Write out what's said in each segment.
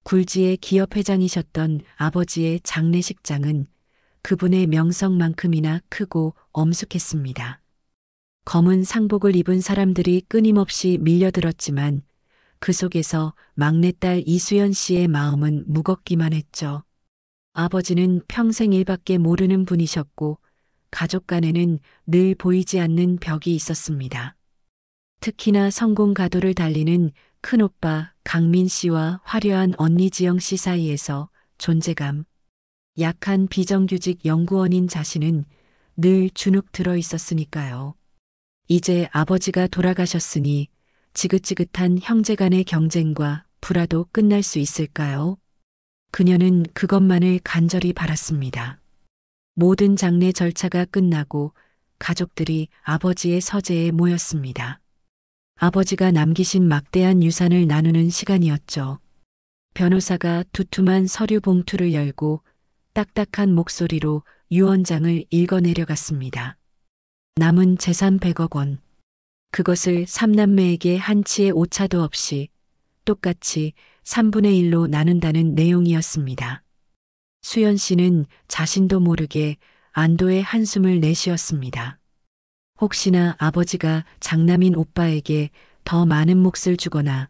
굴지의 기업회장이셨던 아버지의 장례식장은 그분의 명성만큼이나 크고 엄숙했습니다. 검은 상복을 입은 사람들이 끊임없이 밀려들었지만 그 속에서 막내딸 이수연 씨의 마음은 무겁기만 했죠. 아버지는 평생 일밖에 모르는 분이셨고 가족 간에는 늘 보이지 않는 벽이 있었습니다. 특히나 성공 가도를 달리는 큰오빠 강민 씨와 화려한 언니 지영 씨 사이에서 존재감, 약한 비정규직 연구원인 자신은 늘 주눅 들어 있었으니까요. 이제 아버지가 돌아가셨으니 지긋지긋한 형제간의 경쟁과 불화도 끝날 수 있을까요? 그녀는 그것만을 간절히 바랐습니다. 모든 장례 절차가 끝나고 가족들이 아버지의 서재에 모였습니다. 아버지가 남기신 막대한 유산을 나누는 시간이었죠. 변호사가 두툼한 서류 봉투를 열고 딱딱한 목소리로 유언장을 읽어내려갔습니다. 남은 재산 100억 원. 그것을 3남매에게 한치의 오차도 없이 똑같이 3분의 1로 나눈다는 내용이었습니다. 수연 씨는 자신도 모르게 안도의 한숨을 내쉬었습니다. 혹시나 아버지가 장남인 오빠에게 더 많은 몫을 주거나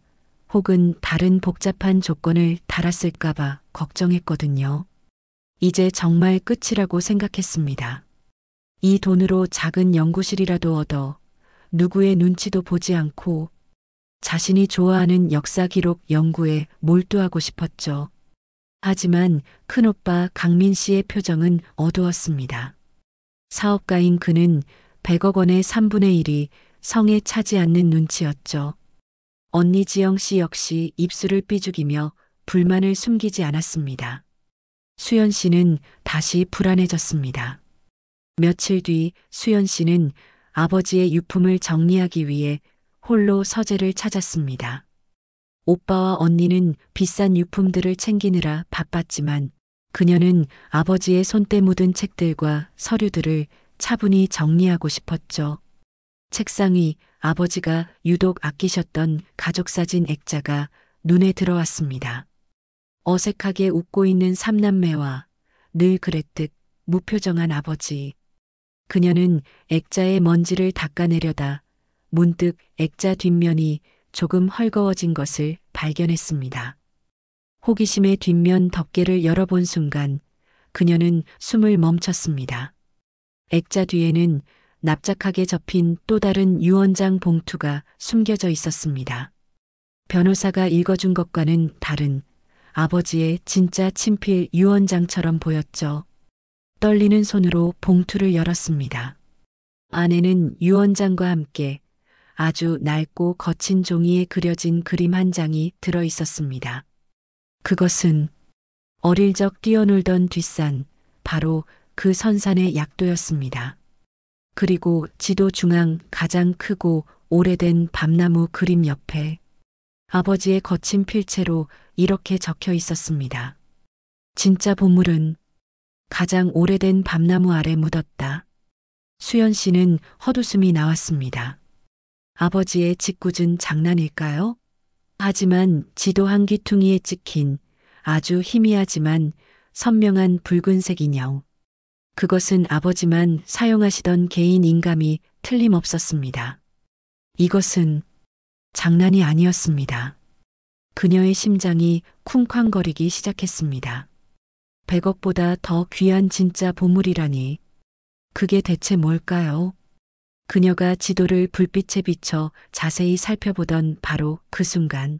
혹은 다른 복잡한 조건을 달았을까봐 걱정했거든요. 이제 정말 끝이라고 생각했습니다. 이 돈으로 작은 연구실이라도 얻어 누구의 눈치도 보지 않고 자신이 좋아하는 역사 기록 연구에 몰두하고 싶었죠. 하지만 큰오빠 강민 씨의 표정은 어두웠습니다. 사업가인 그는 100억 원의 3분의 1이 성에 차지 않는 눈치였죠. 언니 지영 씨 역시 입술을 삐죽이며 불만을 숨기지 않았습니다. 수연 씨는 다시 불안해졌습니다. 며칠 뒤 수연 씨는 아버지의 유품을 정리하기 위해 홀로 서재를 찾았습니다. 오빠와 언니는 비싼 유품들을 챙기느라 바빴지만 그녀는 아버지의 손때 묻은 책들과 서류들을 차분히 정리하고 싶었죠. 책상 위 아버지가 유독 아끼셨던 가족사진 액자가 눈에 들어왔습니다. 어색하게 웃고 있는 삼남매와 늘 그랬듯 무표정한 아버지. 그녀는 액자의 먼지를 닦아내려다 문득 액자 뒷면이 조금 헐거워진 것을 발견했습니다. 호기심의 뒷면 덮개를 열어본 순간 그녀는 숨을 멈췄습니다. 액자 뒤에는 납작하게 접힌 또 다른 유언장 봉투가 숨겨져 있었습니다. 변호사가 읽어준 것과는 다른 아버지의 진짜 친필 유언장처럼 보였죠. 떨리는 손으로 봉투를 열었습니다. 안에는 유언장과 함께 아주 낡고 거친 종이에 그려진 그림 한 장이 들어 있었습니다. 그것은 어릴 적 뛰어놀던 뒷산, 바로 그 선산의 약도였습니다. 그리고 지도 중앙 가장 크고 오래된 밤나무 그림 옆에 아버지의 거친 필체로 이렇게 적혀 있었습니다. 진짜 보물은 가장 오래된 밤나무 아래 묻었다. 수연 씨는 헛웃음이 나왔습니다. 아버지의 짓궂은 장난일까요? 하지만 지도 한 귀퉁이에 찍힌 아주 희미하지만 선명한 붉은색 인형. 그것은 아버지만 사용하시던 개인 인감이 틀림없었습니다. 이것은 장난이 아니었습니다. 그녀의 심장이 쿵쾅거리기 시작했습니다. 100억보다 더 귀한 진짜 보물이라니. 그게 대체 뭘까요? 그녀가 지도를 불빛에 비춰 자세히 살펴보던 바로 그 순간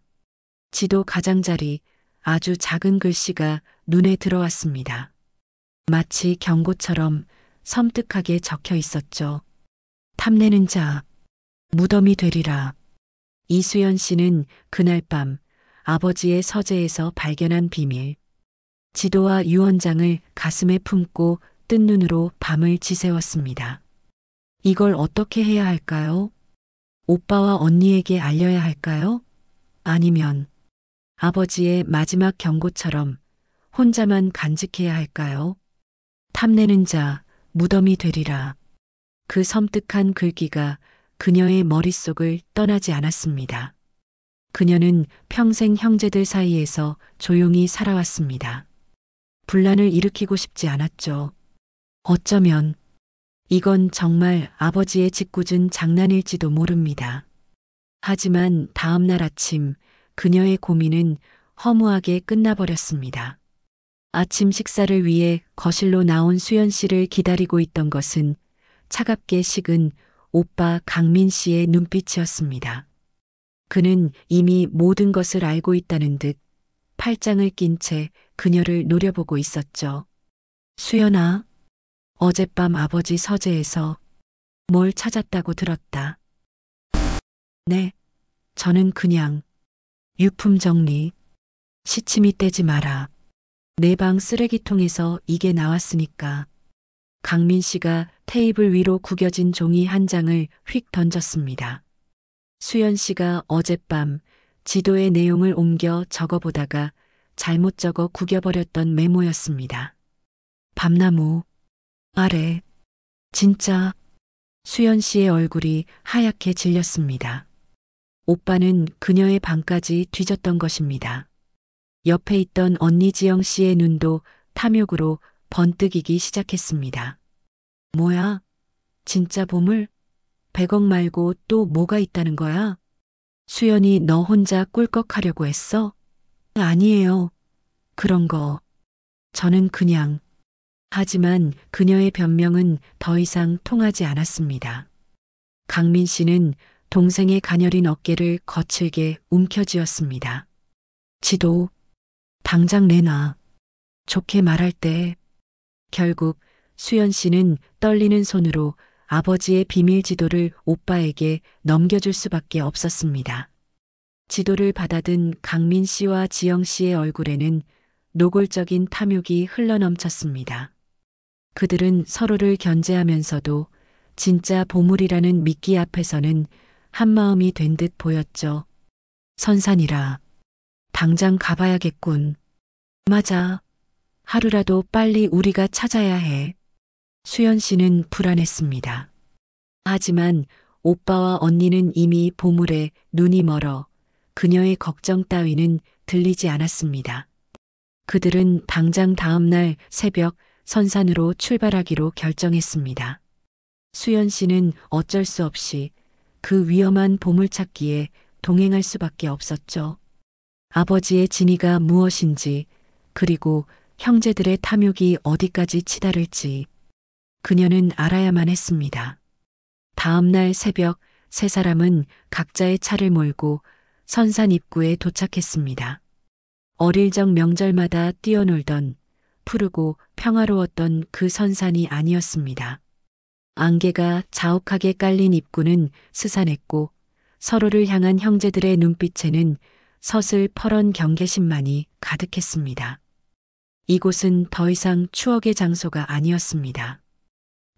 지도 가장자리 아주 작은 글씨가 눈에 들어왔습니다. 마치 경고처럼 섬뜩하게 적혀 있었죠. 탐내는 자, 무덤이 되리라. 이수연 씨는 그날 밤 아버지의 서재에서 발견한 비밀, 지도와 유언장을 가슴에 품고 뜬 눈으로 밤을 지새웠습니다. 이걸 어떻게 해야 할까요? 오빠와 언니에게 알려야 할까요? 아니면 아버지의 마지막 경고처럼 혼자만 간직해야 할까요? 탐내는 자, 무덤이 되리라. 그 섬뜩한 글귀가 그녀의 머릿속을 떠나지 않았습니다. 그녀는 평생 형제들 사이에서 조용히 살아왔습니다. 분란을 일으키고 싶지 않았죠. 어쩌면 이건 정말 아버지의 짓궂은 장난일지도 모릅니다. 하지만 다음 날 아침 그녀의 고민은 허무하게 끝나버렸습니다. 아침 식사를 위해 거실로 나온 수연 씨를 기다리고 있던 것은 차갑게 식은 오빠 강민 씨의 눈빛이었습니다. 그는 이미 모든 것을 알고 있다는 듯 팔짱을 낀 채 그녀를 노려보고 있었죠. 수연아, 어젯밤 아버지 서재에서 뭘 찾았다고 들었다. 네, 저는 그냥 유품 정리, 시치미 떼지 마라. 내 방 쓰레기통에서 이게 나왔으니까. 강민 씨가 테이블 위로 구겨진 종이 한 장을 휙 던졌습니다. 수연 씨가 어젯밤 지도의 내용을 옮겨 적어보다가 잘못 적어 구겨버렸던 메모였습니다. 밤나무 아래. 진짜. 수연 씨의 얼굴이 하얗게 질렸습니다. 오빠는 그녀의 방까지 뒤졌던 것입니다. 옆에 있던 언니 지영 씨의 눈도 탐욕으로 번뜩이기 시작했습니다. 뭐야? 진짜 보물? 100억 말고 또 뭐가 있다는 거야? 수연이 너 혼자 꿀꺽하려고 했어? 아니에요. 그런 거. 저는 그냥. 하지만 그녀의 변명은 더 이상 통하지 않았습니다. 강민 씨는 동생의 가녀린 어깨를 거칠게 움켜쥐었습니다. 지도, 당장 내놔. 좋게 말할 때. 결국 수연 씨는 떨리는 손으로 아버지의 비밀 지도를 오빠에게 넘겨줄 수밖에 없었습니다. 지도를 받아든 강민 씨와 지영 씨의 얼굴에는 노골적인 탐욕이 흘러넘쳤습니다. 그들은 서로를 견제하면서도 진짜 보물이라는 미끼 앞에서는 한마음이 된 듯 보였죠. 선산이라. 당장 가봐야겠군. 맞아. 하루라도 빨리 우리가 찾아야 해. 수연 씨는 불안했습니다. 하지만 오빠와 언니는 이미 보물에 눈이 멀어 그녀의 걱정 따위는 들리지 않았습니다. 그들은 당장 다음 날 새벽 선산으로 출발하기로 결정했습니다. 수연 씨는 어쩔 수 없이 그 위험한 보물찾기에 동행할 수밖에 없었죠. 아버지의 진위가 무엇인지, 그리고 형제들의 탐욕이 어디까지 치달을지 그녀는 알아야만 했습니다. 다음 날 새벽 세 사람은 각자의 차를 몰고 선산 입구에 도착했습니다. 어릴 적 명절마다 뛰어놀던 푸르고 평화로웠던 그 선산이 아니었습니다. 안개가 자욱하게 깔린 입구는 스산했고 서로를 향한 형제들의 눈빛에는 서슬퍼런 경계심만이 가득했습니다. 이곳은 더 이상 추억의 장소가 아니었습니다.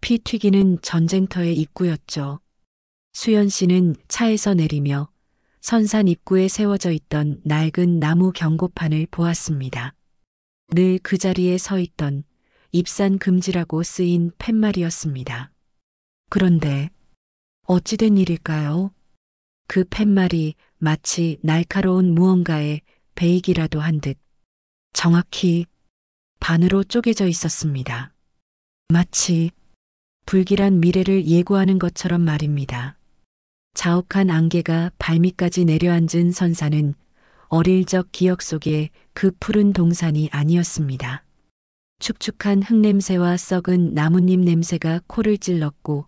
피 튀기는 전쟁터의 입구였죠. 수연 씨는 차에서 내리며 선산 입구에 세워져 있던 낡은 나무 경고판을 보았습니다. 늘 그 자리에 서 있던 입산 금지라고 쓰인 팻말이었습니다. 그런데 어찌된 일일까요? 그 팻말이 마치 날카로운 무언가의 베이기라도 한 듯 정확히 반으로 쪼개져 있었습니다. 마치 불길한 미래를 예고하는 것처럼 말입니다. 자욱한 안개가 발밑까지 내려앉은 선산은 어릴 적 기억 속의 그 푸른 동산이 아니었습니다. 축축한 흙냄새와 썩은 나뭇잎 냄새가 코를 찔렀고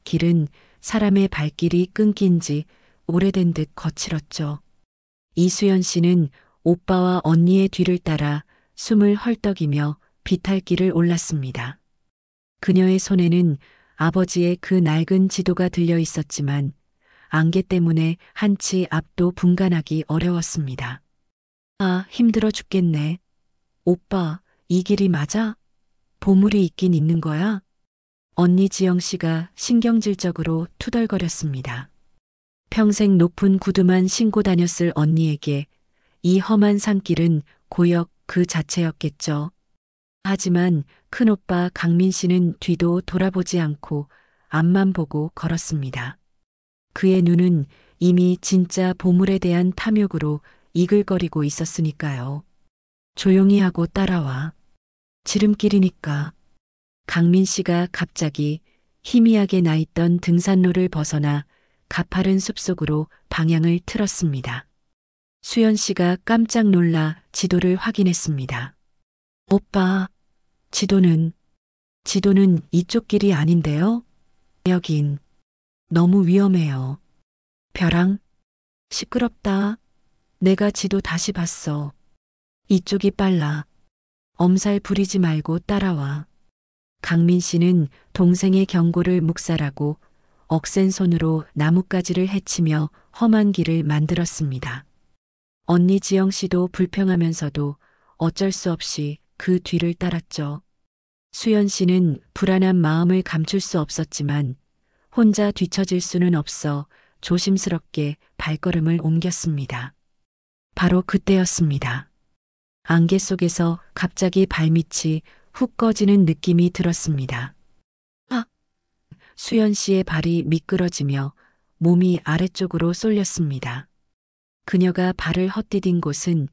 길은 사람의 발길이 끊긴 지 오래된 듯 거칠었죠. 이수연 씨는 오빠와 언니의 뒤를 따라 숨을 헐떡이며 비탈길을 올랐습니다. 그녀의 손에는 아버지의 그 낡은 지도가 들려 있었지만 안개 때문에 한치 앞도 분간하기 어려웠습니다. 아, 힘들어 죽겠네. 오빠, 이 길이 맞아? 보물이 있긴 있는 거야? 언니 지영 씨가 신경질적으로 투덜거렸습니다. 평생 높은 구두만 신고 다녔을 언니에게 이 험한 산길은 고역 그 자체였겠죠. 하지만 큰오빠 강민 씨는 뒤도 돌아보지 않고 앞만 보고 걸었습니다. 그의 눈은 이미 진짜 보물에 대한 탐욕으로 이글거리고 있었으니까요. 조용히 하고 따라와. 지름길이니까. 강민 씨가 갑자기 희미하게 나 있던 등산로를 벗어나 가파른 숲속으로 방향을 틀었습니다. 수연 씨가 깜짝 놀라 지도를 확인했습니다. 오빠, 지도는 이쪽 길이 아닌데요? 여긴 너무 위험해요. 벼랑? 시끄럽다. 내가 지도 다시 봤어. 이쪽이 빨라. 엄살 부리지 말고 따라와. 강민 씨는 동생의 경고를 묵살하고 억센 손으로 나뭇가지를 헤치며 험한 길을 만들었습니다. 언니 지영 씨도 불평하면서도 어쩔 수 없이 그 뒤를 따랐죠. 수연 씨는 불안한 마음을 감출 수 없었지만 혼자 뒤처질 수는 없어 조심스럽게 발걸음을 옮겼습니다. 바로 그때였습니다. 안개 속에서 갑자기 발밑이 훅 꺼지는 느낌이 들었습니다. 아! 수연 씨의 발이 미끄러지며 몸이 아래쪽으로 쏠렸습니다. 그녀가 발을 헛디딘 곳은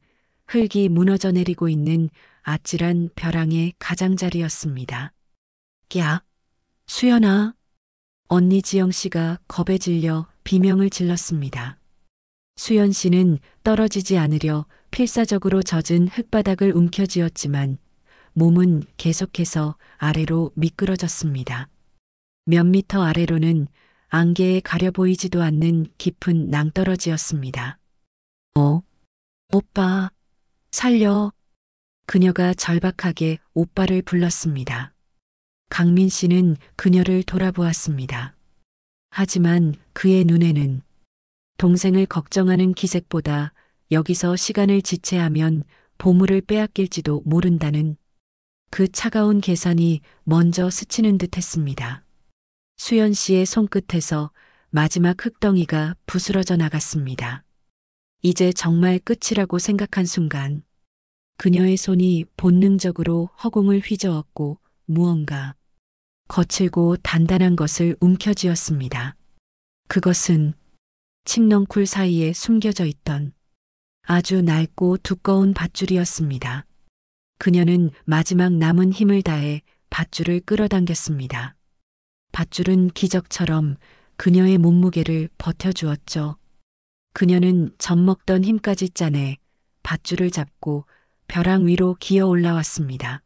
흙이 무너져 내리고 있는 아찔한 벼랑의 가장자리였습니다. 야! 수연아! 언니 지영 씨가 겁에 질려 비명을 질렀습니다. 수연 씨는 떨어지지 않으려 필사적으로 젖은 흙바닥을 움켜쥐었지만 몸은 계속해서 아래로 미끄러졌습니다. 몇 미터 아래로는 안개에 가려 보이지도 않는 깊은 낭떠러지였습니다. 오빠, 살려. 그녀가 절박하게 오빠를 불렀습니다. 강민 씨는 그녀를 돌아보았습니다. 하지만 그의 눈에는 동생을 걱정하는 기색보다 여기서 시간을 지체하면 보물을 빼앗길지도 모른다는 그 차가운 계산이 먼저 스치는 듯 했습니다. 수연 씨의 손끝에서 마지막 흙덩이가 부스러져 나갔습니다. 이제 정말 끝이라고 생각한 순간 그녀의 손이 본능적으로 허공을 휘저었고 무언가 거칠고 단단한 것을 움켜쥐었습니다. 그것은 칡넝쿨 사이에 숨겨져 있던 아주 낡고 두꺼운 밧줄이었습니다. 그녀는 마지막 남은 힘을 다해 밧줄을 끌어당겼습니다. 밧줄은 기적처럼 그녀의 몸무게를 버텨주었죠. 그녀는 젖먹던 힘까지 짜내 밧줄을 잡고 벼랑 위로 기어 올라왔습니다.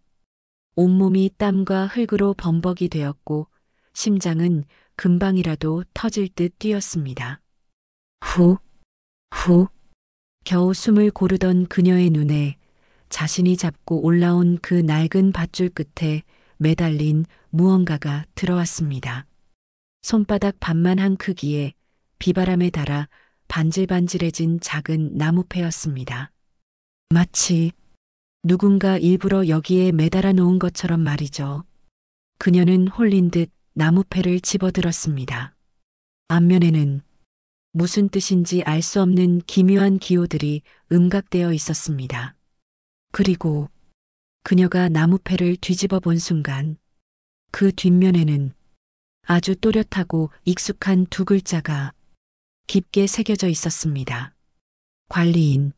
온몸이 땀과 흙으로 범벅이 되었고 심장은 금방이라도 터질 듯 뛰었습니다. 후, 겨우 숨을 고르던 그녀의 눈에 자신이 잡고 올라온 그 낡은 밧줄 끝에 매달린 무언가가 들어왔습니다. 손바닥 반만한 크기에 비바람에 닿아 반질반질해진 작은 나무패였습니다. 마치 누군가 일부러 여기에 매달아 놓은 것처럼 말이죠. 그녀는 홀린 듯 나무패를 집어들었습니다. 앞면에는 무슨 뜻인지 알 수 없는 기묘한 기호들이 음각되어 있었습니다. 그리고 그녀가 나무패를 뒤집어 본 순간 그 뒷면에는 아주 또렷하고 익숙한 두 글자가 깊게 새겨져 있었습니다. 관리인.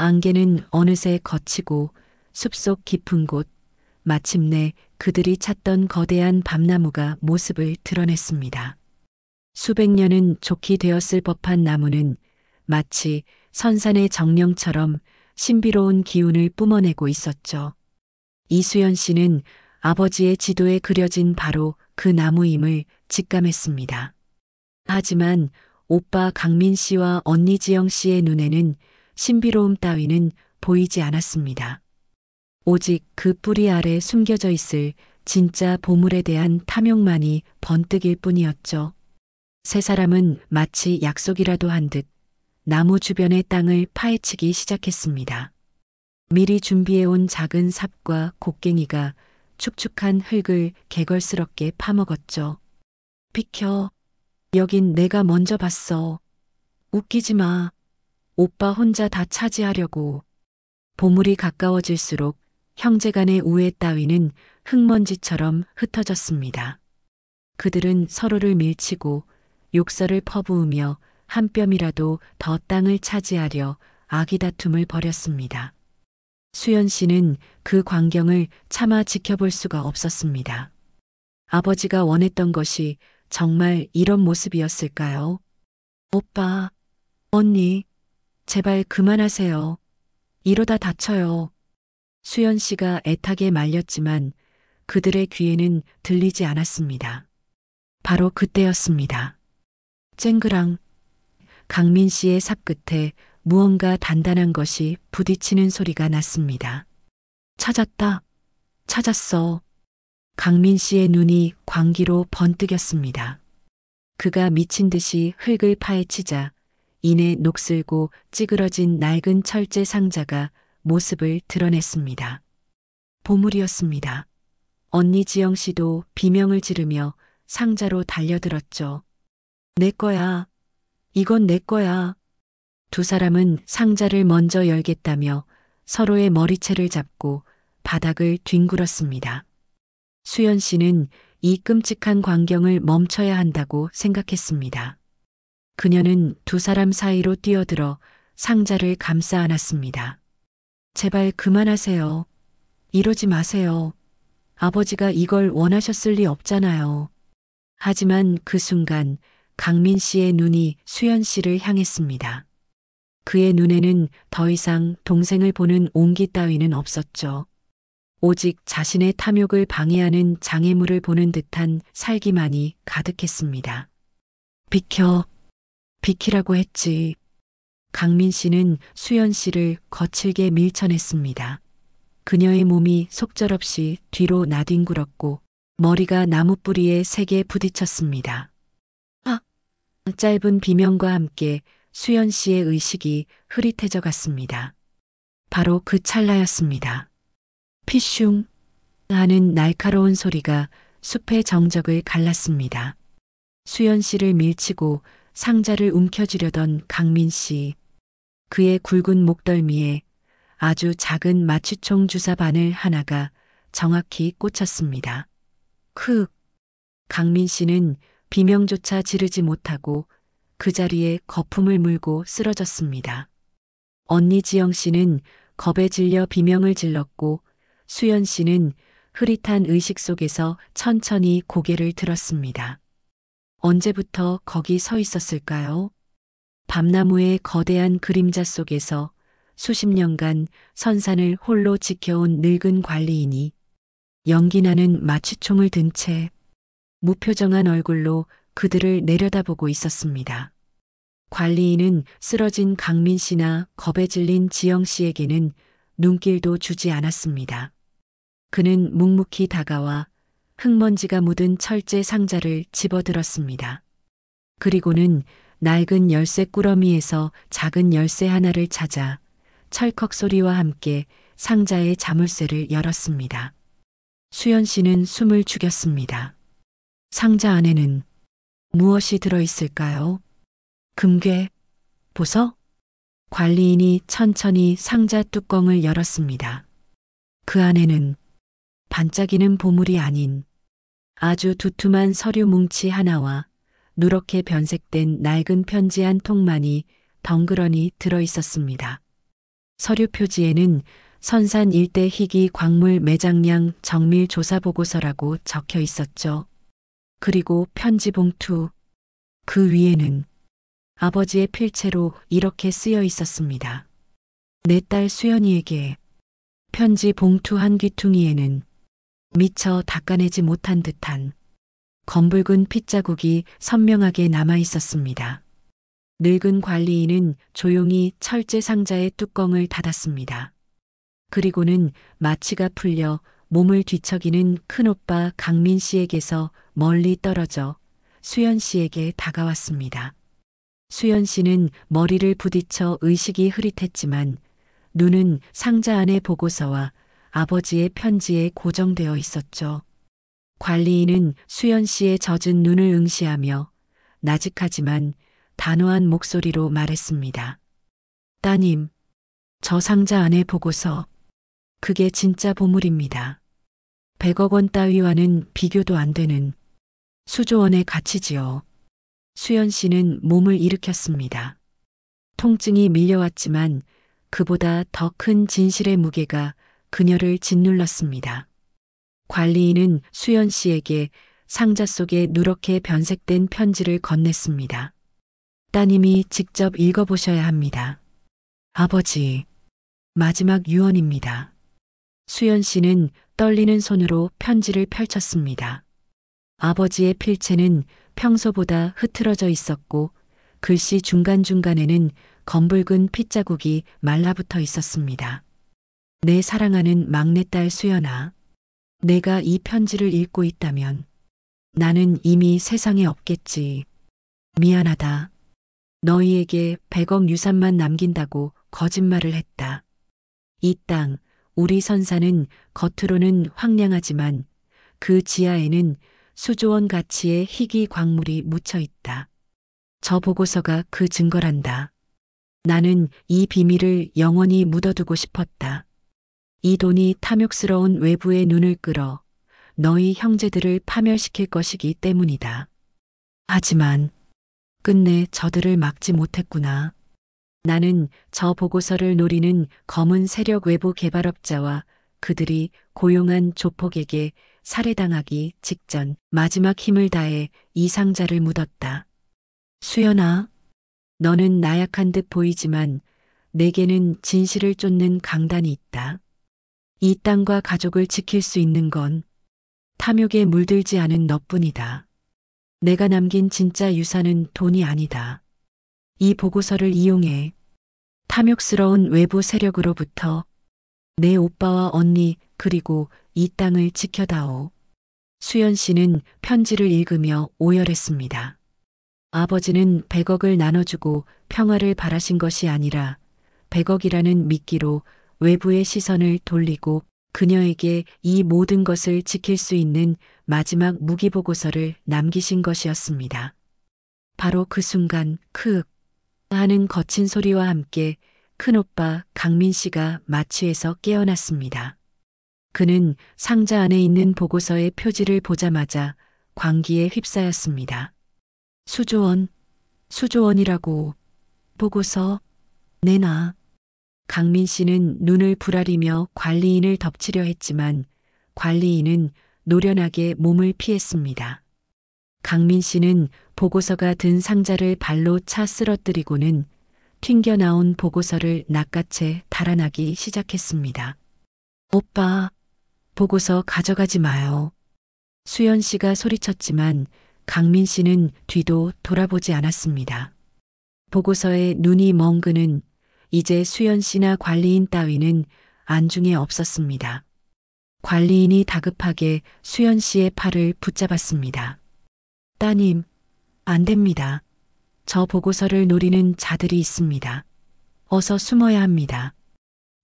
안개는 어느새 걷히고 숲속 깊은 곳, 마침내 그들이 찾던 거대한 밤나무가 모습을 드러냈습니다. 수백 년은 좋게 되었을 법한 나무는 마치 선산의 정령처럼 신비로운 기운을 뿜어내고 있었죠. 이수연 씨는 아버지의 지도에 그려진 바로 그 나무임을 직감했습니다. 하지만 오빠 강민 씨와 언니 지영 씨의 눈에는 신비로움 따위는 보이지 않았습니다. 오직 그 뿌리 아래 숨겨져 있을 진짜 보물에 대한 탐욕만이 번뜩일 뿐이었죠. 세 사람은 마치 약속이라도 한 듯 나무 주변의 땅을 파헤치기 시작했습니다. 미리 준비해온 작은 삽과 곡괭이가 축축한 흙을 개걸스럽게 파먹었죠. 비켜. 여긴 내가 먼저 봤어. 웃기지 마. 오빠 혼자 다 차지하려고. 보물이 가까워질수록 형제간의 우애 따위는 흙먼지처럼 흩어졌습니다. 그들은 서로를 밀치고 욕설을 퍼부으며 한 뼘이라도 더 땅을 차지하려 아기다툼을 벌였습니다. 수연 씨는 그 광경을 차마 지켜볼 수가 없었습니다. 아버지가 원했던 것이 정말 이런 모습이었을까요? 오빠, 언니, 제발 그만하세요. 이러다 다쳐요. 수연 씨가 애타게 말렸지만 그들의 귀에는 들리지 않았습니다. 바로 그때였습니다. 쨍그랑 강민 씨의 삽끝에 무언가 단단한 것이 부딪히는 소리가 났습니다. 찾았다. 찾았어. 강민 씨의 눈이 광기로 번뜩였습니다. 그가 미친 듯이 흙을 파헤치자 이내 녹슬고 찌그러진 낡은 철제 상자가 모습을 드러냈습니다. 보물이었습니다. 언니 지영 씨도 비명을 지르며 상자로 달려들었죠. 내 거야. 이건 내 거야. 두 사람은 상자를 먼저 열겠다며 서로의 머리채를 잡고 바닥을 뒹굴었습니다. 수연 씨는 이 끔찍한 광경을 멈춰야 한다고 생각했습니다. 그녀는 두 사람 사이로 뛰어들어 상자를 감싸 안았습니다. 제발 그만하세요. 이러지 마세요. 아버지가 이걸 원하셨을 리 없잖아요. 하지만 그 순간 강민 씨의 눈이 수연 씨를 향했습니다. 그의 눈에는 더 이상 동생을 보는 온기 따위는 없었죠. 오직 자신의 탐욕을 방해하는 장애물을 보는 듯한 살기만이 가득했습니다. 비켜, 비키라고 했지. 강민 씨는 수연 씨를 거칠게 밀쳐냈습니다. 그녀의 몸이 속절없이 뒤로 나뒹굴었고 머리가 나무 뿌리에 세게 부딪혔습니다. 아! 짧은 비명과 함께 수연 씨의 의식이 흐릿해져 갔습니다. 바로 그 찰나였습니다. 피슝 하는 날카로운 소리가 숲의 정적을 갈랐습니다. 수연 씨를 밀치고 상자를 움켜쥐려던 강민 씨. 그의 굵은 목덜미에 아주 작은 마취총 주사 바늘 하나가 정확히 꽂혔습니다. 강민 씨는 비명조차 지르지 못하고 그 자리에 거품을 물고 쓰러졌습니다. 언니 지영 씨는 겁에 질려 비명을 질렀고 수연 씨는 흐릿한 의식 속에서 천천히 고개를 들었습니다. 언제부터 거기 서 있었을까요? 밤나무의 거대한 그림자 속에서 수십 년간 선산을 홀로 지켜온 늙은 관리인이 연기나는 마취총을 든 채 무표정한 얼굴로 그들을 내려다보고 있었습니다. 관리인은 쓰러진 강민 씨나 겁에 질린 지영 씨에게는 눈길도 주지 않았습니다. 그는 묵묵히 다가와 흙먼지가 묻은 철제 상자를 집어들었습니다. 그리고는 낡은 열쇠 꾸러미에서 작은 열쇠 하나를 찾아 철컥 소리와 함께 상자의 자물쇠를 열었습니다. 수연 씨는 숨을 죽였습니다. 상자 안에는 무엇이 들어있을까요? 금괴, 보석? 관리인이 천천히 상자 뚜껑을 열었습니다. 그 안에는 반짝이는 보물이 아닌 아주 두툼한 서류 뭉치 하나와 누렇게 변색된 낡은 편지 한 통만이 덩그러니 들어 있었습니다. 서류 표지에는 선산 일대 희귀 광물 매장량 정밀 조사 보고서라고 적혀 있었죠. 그리고 편지 봉투, 그 위에는 아버지의 필체로 이렇게 쓰여 있었습니다. 내 딸 수연이에게. 편지 봉투 한 귀퉁이에는 미처 닦아내지 못한 듯한 검붉은 핏자국이 선명하게 남아 있었습니다. 늙은 관리인은 조용히 철제 상자의 뚜껑을 닫았습니다. 그리고는 마취가 풀려 몸을 뒤척이는 큰오빠 강민 씨에게서 멀리 떨어져 수연 씨에게 다가왔습니다. 수연 씨는 머리를 부딪혀 의식이 흐릿했지만 눈은 상자 안의 보고서와 아버지의 편지에 고정되어 있었죠. 관리인은 수연 씨의 젖은 눈을 응시하며 나직하지만 단호한 목소리로 말했습니다. 따님, 저 상자 안의 보고서, 그게 진짜 보물입니다. 100억 원 따위와는 비교도 안 되는 수조 원의 가치지요. 수연 씨는 몸을 일으켰습니다. 통증이 밀려왔지만 그보다 더 큰 진실의 무게가 그녀를 짓눌렀습니다. 관리인은 수연 씨에게 상자 속에 누렇게 변색된 편지를 건넸습니다. 따님이 직접 읽어보셔야 합니다. 아버지, 마지막 유언입니다. 수연 씨는 떨리는 손으로 편지를 펼쳤습니다. 아버지의 필체는 평소보다 흐트러져 있었고 글씨 중간중간에는 검붉은 핏자국이 말라붙어 있었습니다. 내 사랑하는 막내딸 수연아, 내가 이 편지를 읽고 있다면 나는 이미 세상에 없겠지. 미안하다. 너희에게 100억 유산만 남긴다고 거짓말을 했다. 이 땅, 우리 선사는 겉으로는 황량하지만 그 지하에는 수조원 가치의 희귀 광물이 묻혀 있다. 저 보고서가 그 증거란다. 나는 이 비밀을 영원히 묻어두고 싶었다. 이 돈이 탐욕스러운 외부의 눈을 끌어 너희 형제들을 파멸시킬 것이기 때문이다. 하지만 끝내 저들을 막지 못했구나. 나는 저 보고서를 노리는 검은 세력 외부 개발업자와 그들이 고용한 조폭에게 살해당하기 직전 마지막 힘을 다해 이 상자를 묻었다. 수연아, 너는 나약한 듯 보이지만 내게는 진실을 쫓는 강단이 있다. 이 땅과 가족을 지킬 수 있는 건 탐욕에 물들지 않은 너뿐이다. 내가 남긴 진짜 유산은 돈이 아니다. 이 보고서를 이용해 탐욕스러운 외부 세력으로부터 내 오빠와 언니 그리고 이 땅을 지켜다오. 수연 씨는 편지를 읽으며 오열했습니다. 아버지는 100억을 나눠주고 평화를 바라신 것이 아니라 100억이라는 미끼로 외부의 시선을 돌리고 그녀에게 이 모든 것을 지킬 수 있는 마지막 무기 보고서를 남기신 것이었습니다. 바로 그 순간 크윽 하는 거친 소리와 함께 큰오빠 강민 씨가 마취에서 깨어났습니다. 그는 상자 안에 있는 보고서의 표지를 보자마자 광기에 휩싸였습니다. 수조원이라고. 보고서, 내놔. 강민 씨는 눈을 부라리며 관리인을 덮치려 했지만 관리인은 노련하게 몸을 피했습니다. 강민 씨는 보고서가 든 상자를 발로 차 쓰러뜨리고는 튕겨나온 보고서를 낚아채 달아나기 시작했습니다. 오빠, 보고서 가져가지 마요. 수연 씨가 소리쳤지만 강민 씨는 뒤도 돌아보지 않았습니다. 보고서에 눈이 먼 그는 이제 수연 씨나 관리인 따위는 안중에 없었습니다. 관리인이 다급하게 수연 씨의 팔을 붙잡았습니다. 따님, 안 됩니다. 저 보고서를 노리는 자들이 있습니다. 어서 숨어야 합니다.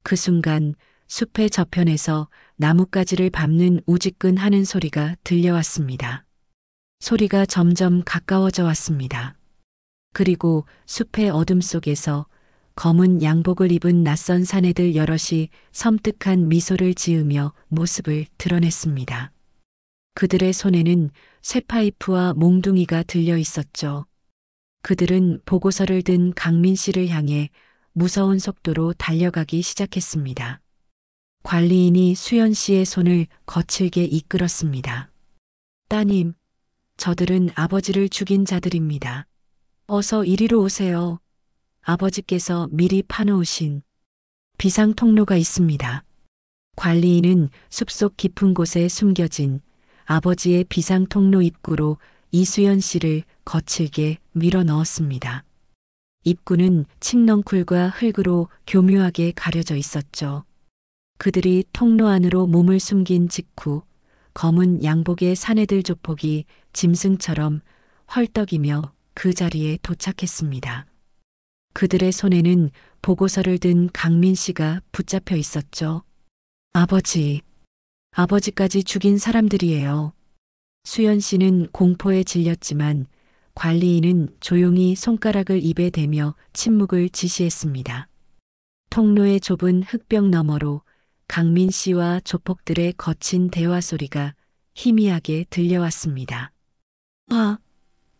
그 순간 숲의 저편에서 나뭇가지를 밟는 우지끈 하는 소리가 들려왔습니다. 소리가 점점 가까워져 왔습니다. 그리고 숲의 어둠 속에서 검은 양복을 입은 낯선 사내들 여럿이 섬뜩한 미소를 지으며 모습을 드러냈습니다. 그들의 손에는 쇠파이프와 몽둥이가 들려 있었죠. 그들은 보고서를 든 강민 씨를 향해 무서운 속도로 달려가기 시작했습니다. 관리인이 수연 씨의 손을 거칠게 이끌었습니다. 따님, 저들은 아버지를 죽인 자들입니다. 어서 이리로 오세요. 아버지께서 미리 파놓으신 비상 통로가 있습니다. 관리인은 숲속 깊은 곳에 숨겨진 아버지의 비상 통로 입구로 이수연 씨를 거칠게 밀어 넣었습니다. 입구는 칡넝쿨과 흙으로 교묘하게 가려져 있었죠. 그들이 통로 안으로 몸을 숨긴 직후 검은 양복의 사내들 조폭이 짐승처럼 헐떡이며 그 자리에 도착했습니다. 그들의 손에는 보고서를 든 강민 씨가 붙잡혀 있었죠. 아버지까지 죽인 사람들이에요. 수연 씨는 공포에 질렸지만 관리인은 조용히 손가락을 입에 대며 침묵을 지시했습니다. 통로의 좁은 흙벽 너머로 강민 씨와 조폭들의 거친 대화 소리가 희미하게 들려왔습니다.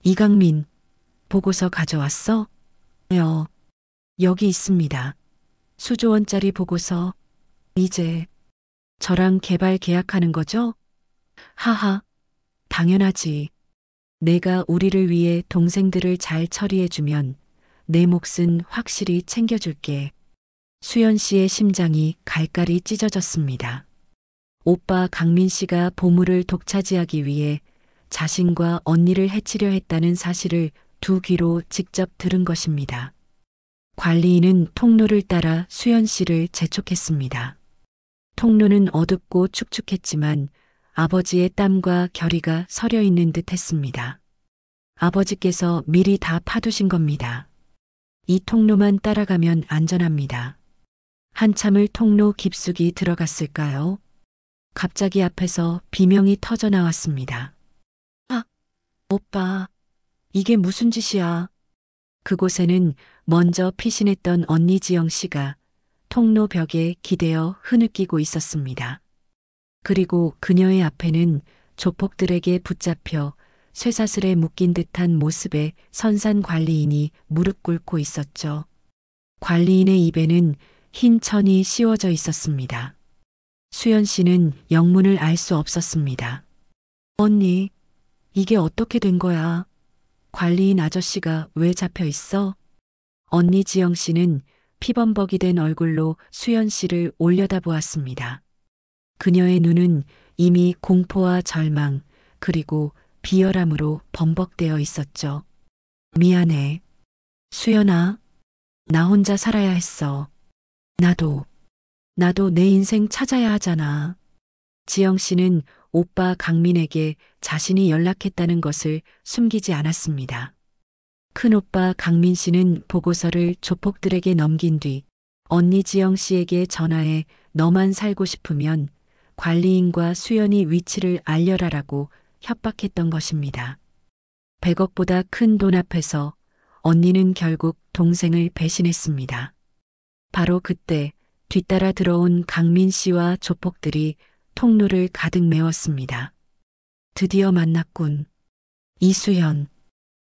이강민, 보고서 가져왔어? 여기 있습니다. 수조원짜리 보고서. 이제 저랑 개발 계약하는 거죠? 하하, 당연하지. 내가 우리를 위해 동생들을 잘 처리해주면 내 몫은 확실히 챙겨줄게. 수연 씨의 심장이 갈갈이 찢어졌습니다. 오빠 강민 씨가 보물을 독차지하기 위해 자신과 언니를 해치려 했다는 사실을 두 귀로 직접 들은 것입니다. 관리인은 통로를 따라 수연 씨를 재촉했습니다. 통로는 어둡고 축축했지만 아버지의 땀과 결의가 서려 있는 듯 했습니다. 아버지께서 미리 다 파두신 겁니다. 이 통로만 따라가면 안전합니다. 한참을 통로 깊숙이 들어갔을까요? 갑자기 앞에서 비명이 터져 나왔습니다. 아, 오빠, 이게 무슨 짓이야? 그곳에는 먼저 피신했던 언니 지영 씨가 통로 벽에 기대어 흐느끼고 있었습니다. 그리고 그녀의 앞에는 조폭들에게 붙잡혀 쇠사슬에 묶인 듯한 모습의 선산 관리인이 무릎 꿇고 있었죠. 관리인의 입에는 흰 천이 씌워져 있었습니다. 수연 씨는 영문을 알 수 없었습니다. 언니, 이게 어떻게 된 거야? 관리인 아저씨가 왜 잡혀 있어? 언니 지영 씨는 피범벅이 된 얼굴로 수연 씨를 올려다보았습니다. 그녀의 눈은 이미 공포와 절망, 그리고 비열함으로 범벅되어 있었죠. 미안해. 수연아, 나 혼자 살아야 했어. 나도 내 인생 찾아야 하잖아. 지영 씨는 오빠 강민에게 자신이 연락했다는 것을 숨기지 않았습니다. 큰오빠 강민 씨는 보고서를 조폭들에게 넘긴 뒤 언니 지영 씨에게 전화해 너만 살고 싶으면 관리인과 수연이 위치를 알려라라고 협박했던 것입니다. 100억보다 큰 돈 앞에서 언니는 결국 동생을 배신했습니다. 바로 그때 뒤따라 들어온 강민 씨와 조폭들이 통로를 가득 메웠습니다. 드디어 만났군. 이수연.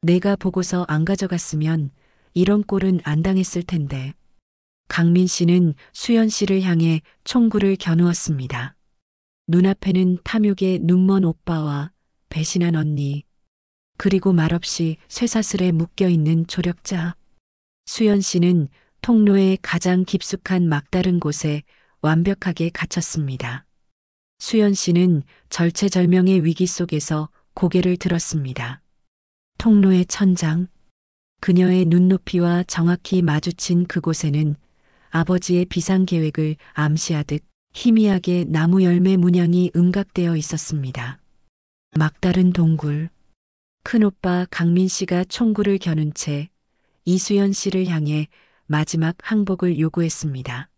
내가 보고서 안 가져갔으면 이런 꼴은 안 당했을 텐데. 강민 씨는 수연 씨를 향해 총구를 겨누었습니다. 눈앞에는 탐욕에 눈먼 오빠와 배신한 언니, 그리고 말없이 쇠사슬에 묶여있는 조력자. 수연 씨는 통로의 가장 깊숙한 막다른 곳에 완벽하게 갇혔습니다. 수연 씨는 절체절명의 위기 속에서 고개를 들었습니다. 통로의 천장, 그녀의 눈높이와 정확히 마주친 그곳에는 아버지의 비상계획을 암시하듯 희미하게 나무 열매 문양이 음각되어 있었습니다. 막다른 동굴. 큰오빠 강민 씨가 총구를 겨눈 채 이수연 씨를 향해 마지막 항복을 요구했습니다.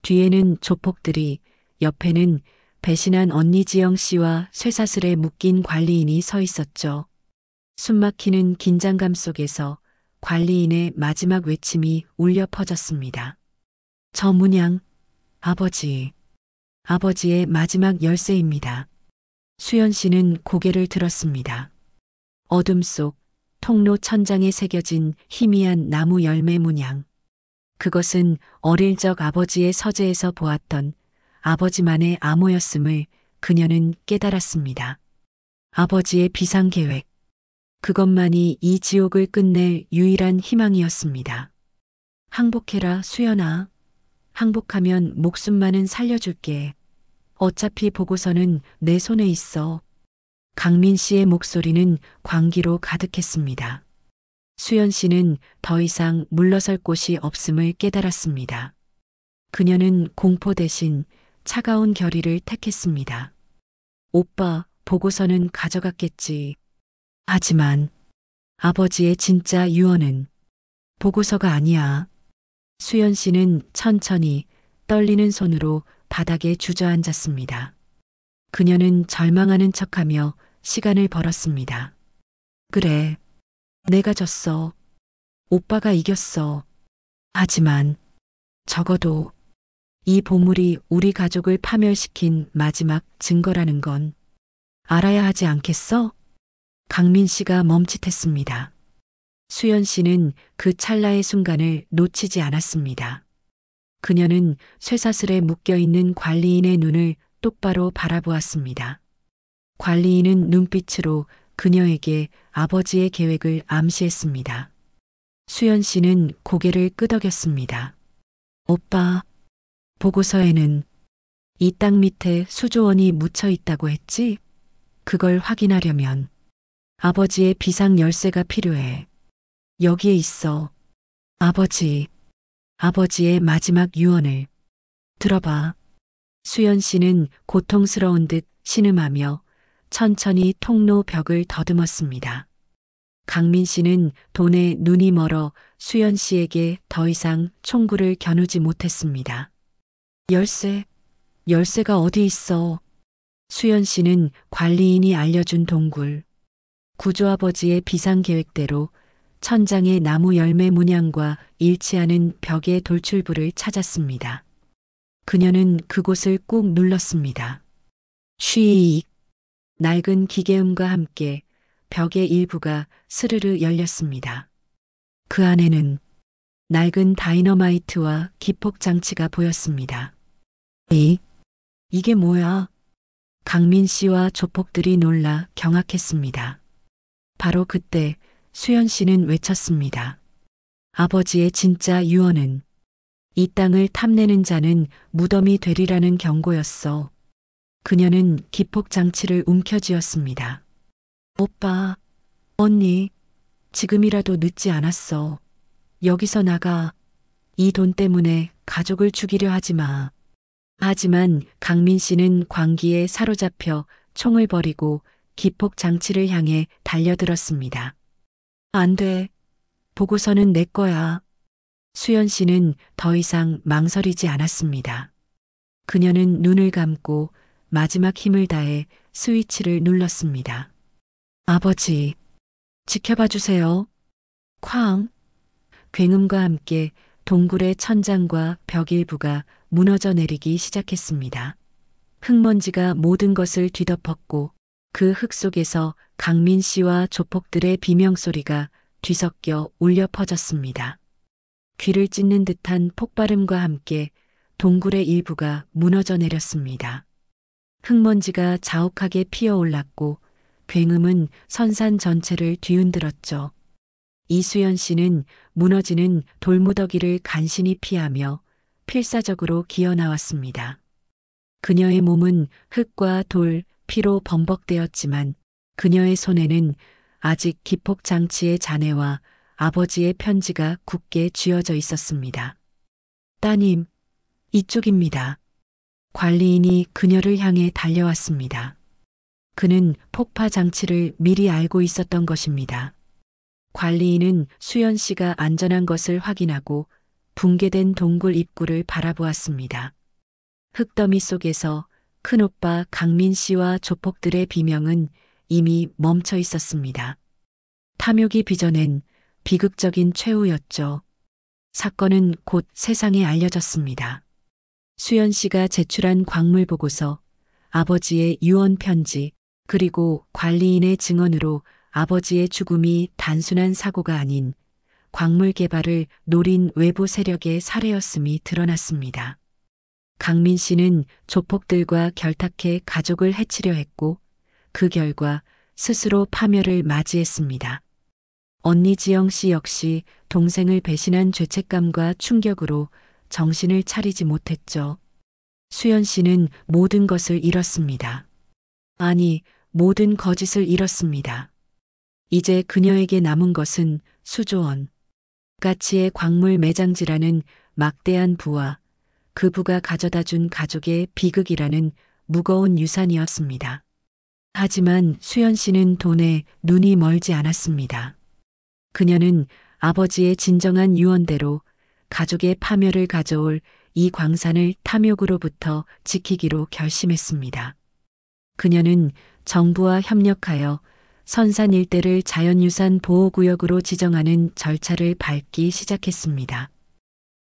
뒤에는 조폭들이, 옆에는 배신한 언니 지영 씨와 쇠사슬에 묶인 관리인이 서 있었죠. 숨막히는 긴장감 속에서 관리인의 마지막 외침이 울려 퍼졌습니다. 저 문양, 아버지의 마지막 열쇠입니다. 수연 씨는 고개를 들었습니다. 어둠 속 통로 천장에 새겨진 희미한 나무 열매 문양. 그것은 어릴 적 아버지의 서재에서 보았던 아버지만의 암호였음을 그녀는 깨달았습니다. 아버지의 비상계획. 그것만이 이 지옥을 끝낼 유일한 희망이었습니다. 항복해라, 수연아. 항복하면 목숨만은 살려줄게. 어차피 보고서는 내 손에 있어. 강민 씨의 목소리는 광기로 가득했습니다. 수연 씨는 더 이상 물러설 곳이 없음을 깨달았습니다. 그녀는 공포 대신 차가운 결의를 택했습니다. 오빠, 보고서는 가져갔겠지. 하지만 아버지의 진짜 유언은 보고서가 아니야. 수연 씨는 천천히 떨리는 손으로 바닥에 주저앉았습니다. 그녀는 절망하는 척하며 시간을 벌었습니다. 그래, 내가 졌어. 오빠가 이겼어. 하지만 적어도 이 보물이 우리 가족을 파멸시킨 마지막 증거라는 건 알아야 하지 않겠어? 강민 씨가 멈칫했습니다. 수연 씨는 그 찰나의 순간을 놓치지 않았습니다. 그녀는 쇠사슬에 묶여있는 관리인의 눈을 똑바로 바라보았습니다. 관리인은 눈빛으로 그녀에게 아버지의 계획을 암시했습니다. 수연 씨는 고개를 끄덕였습니다. 오빠, 보고서에는 이 땅 밑에 수조원이 묻혀 있다고 했지? 그걸 확인하려면 아버지의 비상 열쇠가 필요해. 여기에 있어. 아버지의 마지막 유언을 들어봐. 수연 씨는 고통스러운 듯 신음하며 천천히 통로 벽을 더듬었습니다. 강민 씨는 돈에 눈이 멀어 수연 씨에게 더 이상 총구를 겨누지 못했습니다. 열쇠가 어디 있어? 수연 씨는 관리인이 알려준 동굴. 구조아버지의 비상계획대로 천장의 나무 열매 문양과 일치하는 벽의 돌출부를 찾았습니다. 그녀는 그곳을 꾹 눌렀습니다. 쉬익. 낡은 기계음과 함께 벽의 일부가 스르르 열렸습니다. 그 안에는 낡은 다이너마이트와 기폭 장치가 보였습니다. 이게 뭐야? 강민 씨와 조폭들이 놀라 경악했습니다. 바로 그때 수연 씨는 외쳤습니다. 아버지의 진짜 유언은 이 땅을 탐내는 자는 무덤이 되리라는 경고였어. 그녀는 기폭 장치를 움켜쥐었습니다. 오빠, 언니, 지금이라도 늦지 않았어. 여기서 나가. 이 돈 때문에 가족을 죽이려 하지 마. 하지만 강민 씨는 광기에 사로잡혀 총을 버리고 기폭 장치를 향해 달려들었습니다. 안 돼. 보고서는 내 거야. 수연 씨는 더 이상 망설이지 않았습니다. 그녀는 눈을 감고 마지막 힘을 다해 스위치를 눌렀습니다. 아버지, 지켜봐 주세요. 쾅! 굉음과 함께 동굴의 천장과 벽 일부가 무너져 내리기 시작했습니다. 흙먼지가 모든 것을 뒤덮었고 그 흙 속에서 강민 씨와 조폭들의 비명소리가 뒤섞여 울려 퍼졌습니다. 귀를 찢는 듯한 폭발음과 함께 동굴의 일부가 무너져 내렸습니다. 흙먼지가 자욱하게 피어올랐고 굉음은 선산 전체를 뒤흔들었죠. 이수연 씨는 무너지는 돌무더기를 간신히 피하며 필사적으로 기어 나왔습니다. 그녀의 몸은 흙과 돌, 피로 범벅되었지만 그녀의 손에는 아직 기폭 장치의 잔해와 아버지의 편지가 굳게 쥐어져 있었습니다. 따님, 이쪽입니다. 관리인이 그녀를 향해 달려왔습니다. 그는 폭파 장치를 미리 알고 있었던 것입니다. 관리인은 수연 씨가 안전한 것을 확인하고 붕괴된 동굴 입구를 바라보았습니다. 흙더미 속에서 큰오빠 강민 씨와 조폭들의 비명은 이미 멈춰 있었습니다. 탐욕이 빚어낸 비극적인 최후였죠. 사건은 곧 세상에 알려졌습니다. 수연 씨가 제출한 광물 보고서, 아버지의 유언 편지, 그리고 관리인의 증언으로 아버지의 죽음이 단순한 사고가 아닌 광물 개발을 노린 외부 세력의 살해였음이 드러났습니다. 강민 씨는 조폭들과 결탁해 가족을 해치려 했고 그 결과 스스로 파멸을 맞이했습니다. 언니 지영 씨 역시 동생을 배신한 죄책감과 충격으로 정신을 차리지 못했죠. 수연 씨는 모든 것을 잃었습니다. 아니, 모든 거짓을 잃었습니다. 이제 그녀에게 남은 것은 수조원, 가치의 광물 매장지라는 막대한 부와 그 부가 가져다 준 가족의 비극이라는 무거운 유산이었습니다. 하지만 수연 씨는 돈에 눈이 멀지 않았습니다. 그녀는 아버지의 진정한 유언대로 가족의 파멸을 가져올 이 광산을 탐욕으로부터 지키기로 결심했습니다. 그녀는 정부와 협력하여 선산 일대를 자연유산 보호구역으로 지정하는 절차를 밟기 시작했습니다.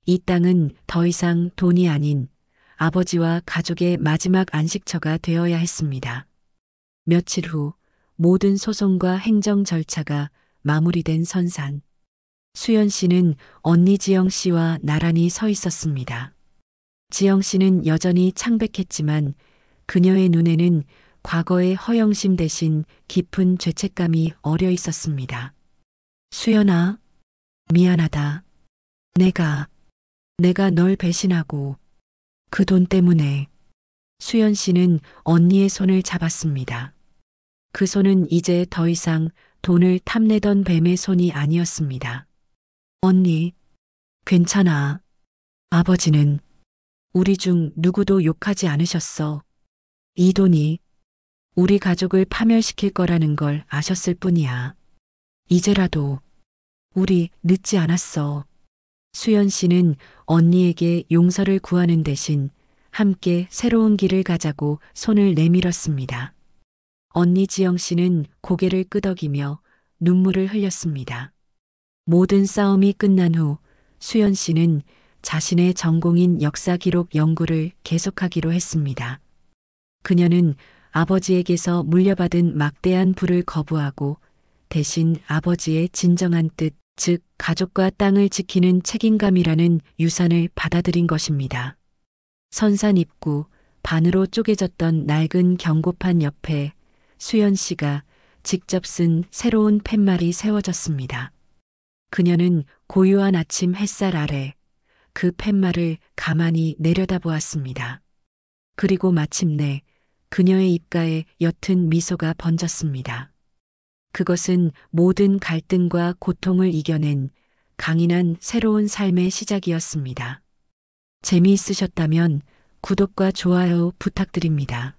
이 땅은 더 이상 돈이 아닌 아버지와 가족의 마지막 안식처가 되어야 했습니다. 며칠 후 모든 소송과 행정 절차가 마무리된 선산. 수연 씨는 언니 지영 씨와 나란히 서 있었습니다. 지영 씨는 여전히 창백했지만 그녀의 눈에는 과거의 허영심 대신 깊은 죄책감이 어려 있었습니다. 수연아, 미안하다. 내가 널 배신하고 그 돈 때문에. 수연 씨는 언니의 손을 잡았습니다. 그 손은 이제 더 이상 돈을 탐내던 뱀의 손이 아니었습니다. 언니, 괜찮아. 아버지는 우리 중 누구도 욕하지 않으셨어. 이 돈이 우리 가족을 파멸시킬 거라는 걸 아셨을 뿐이야. 이제라도 우리 늦지 않았어. 수연 씨는 언니에게 용서를 구하는 대신 함께 새로운 길을 가자고 손을 내밀었습니다. 언니 지영 씨는 고개를 끄덕이며 눈물을 흘렸습니다. 모든 싸움이 끝난 후 수연 씨는 자신의 전공인 역사 기록 연구를 계속하기로 했습니다. 그녀는 아버지에게서 물려받은 막대한 부를 거부하고 대신 아버지의 진정한 뜻, 즉 가족과 땅을 지키는 책임감이라는 유산을 받아들인 것입니다. 선산 입구, 반으로 쪼개졌던 낡은 경고판 옆에 수연 씨가 직접 쓴 새로운 팻말이 세워졌습니다. 그녀는 고요한 아침 햇살 아래 그 팻말을 가만히 내려다보았습니다. 그리고 마침내 그녀의 입가에 옅은 미소가 번졌습니다. 그것은 모든 갈등과 고통을 이겨낸 강인한 새로운 삶의 시작이었습니다. 재미있으셨다면 구독과 좋아요 부탁드립니다.